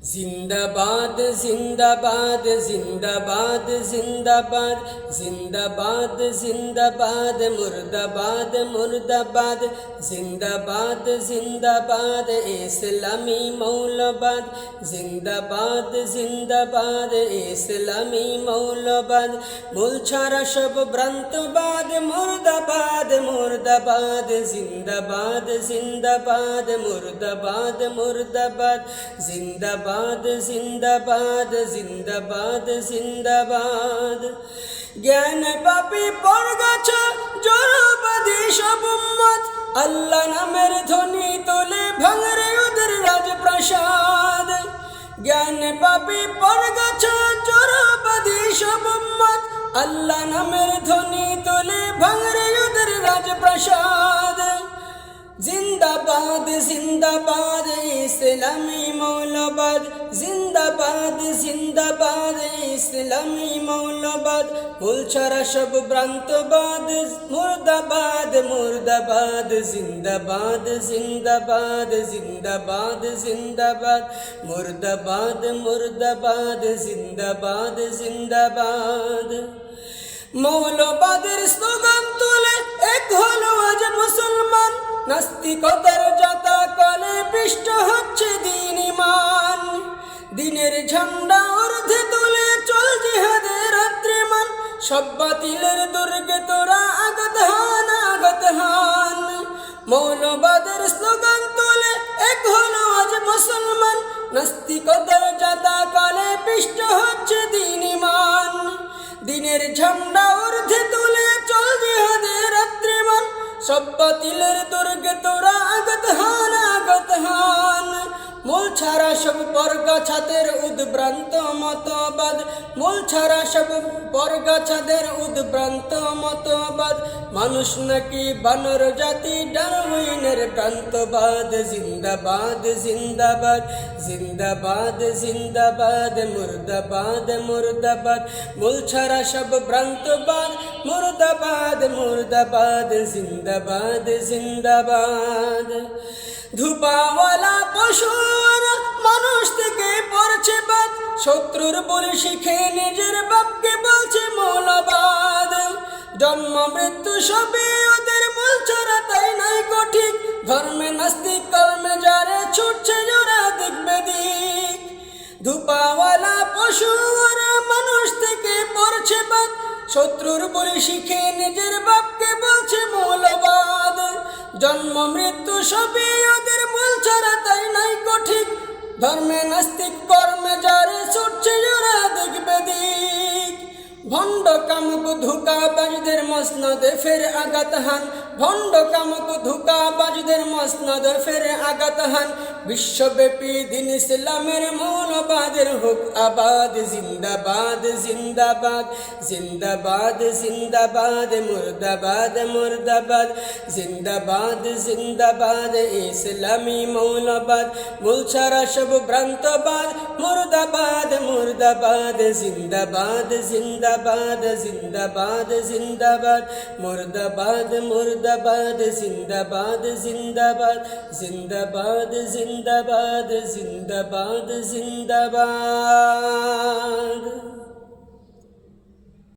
जिंदाबाद जिंदाबाद जिंदाबाद जिंदाबाद जिंदाबाद जिंदाबाद मुर्दाबाद मुर्दाबाद जिंदाबाद जिंदाबाद इस्लामी मौलबाद जिंदाबाद जिंदाबाद इस्लामी मौलबाद मूल छाड़ा सब भ्रांतबाद मुर्दाबाद मुर्दाबाद जिंदाबाद जिंदाबाद मुर्दाबाद मुर्दाबाद जिंदाबाद जिंदाबाद जिंदाबाद जिंदाबाद ज्ञान पापी पड़गाछ जड़बादी सब उम्मत अल्लाह नामेर ध्वनि तोले भांगरे ओদের राजप्रासाद ज्ञान पापी पड़गाछ जड़बादी सब उम्मत अल्लाह नामेर ध्वनि तोले भांगरे ओদের राजप्रासाद जिंदाबाद जिंदाबाद इस्लामी मौलबाद जिंदाबाद जिंदाबाद इस्लामी मौलबाद मूल छाड़ा सब भ्रांतबाद मुर्दाबाद मुर्दाबाद जिंदाबाद जिंदाबाद जिंदाबाद जिंदाबाद मुर्दाबाद मुर्दाबाद जिंदाबाद जिंदाबाद मौलबादेर स्लोगान तुले एक हलो आज मुसलमान नास्तिकतार जाता काले पिष्ट हच्छे दीन ईमान दिनेर झंडा ऊर्ध्वे तुले चल जिहादेर रात्रिमान सब बातिलेर दुर्गे तोरा आगत हान मौलबादेर स्लोगान तुले एक हलो आज मुसलमान नास्तिकतार जाता काले पिष्ट हच्छे दीन ईमान दिनेर झंडा ऊर्ध्वे तुले चल जिहादेर रात्रिमान सब बातिलेर दुर्गे तोरा आगत हान मूल छाड़ा सब बरगाछाদের उद्भ्राন্ত मतबाद मूल छाड़ा सब बरगाछाদের उद्भ्राন্ত मतबाद মানুষ নাকি বানর জাতি ডারউইনের প্রান্তবাদ জিন্দাবাদ জিন্দাবাদ জিন্দাবাদ জিন্দাবাদ মুর্দাবাদ মুর্দাবাদ मूल छाड़ा सब भ्रांतबाद मुर्दाबाद मुर्दाबाद जिंदाबाद जिंदाबाद धूपावाला पशुरा मानुष থেকে পড়ছে বাদ শত্রুর বলে শিখে নিজের বাপকে বলছে মৌলবাদ জন্ম মৃত্যু সবে ওদের মূল ছাড়া তাই নাই ঠিক ধর্মে নাস্তিক কর্মে যারে ছুটছে জোড়া দিক বেদিক ধূপাওয়ালা পশুরা মানুষ থেকে পড়ছে বাদ শত্রুর বলে শিখে নিজের বাপকে বলছে মৌলবাদ জন্ম মৃত্যু সবই ওদের মূল ছাড়া তাই নাই ঠিক ধর্মে নাস্তিক কর্মে যারে ছুটছে জোড়া দিক বেদিক ভণ্ড কামক ধোঁকাবাজদের মসনদে ফের আঘাত হান ভণ্ড কামক ধোঁকাবাজদের মসনদে ফের আঘাত হান বিশ্বব্যাপী দিন ইসলামের মৌলবাদের হোক আবাদ জিন্দাবাদ জিন্দাবাদ জিন্দাবাদ জিন্দাবাদ মুর্দাবাদ মুর্দাবাদ জিন্দাবাদ জিন্দাবাদ ইসলামী মৌলবাদ মূল ছাড়া সব ভ্রান্তবাদ মুর্দাবাদ মুর্দাবাদ জিন্দাবাদ জিন্দাবাদ জিন্দাবাদ জিন্দাবাদ মুর্দাবাদ মুর্দাবাদ জিন্দাবাদ জিন্দাবাদ জিন্দাবাদ জিন্দাবাদ জিন্দাবাদ জিন্দাবাদ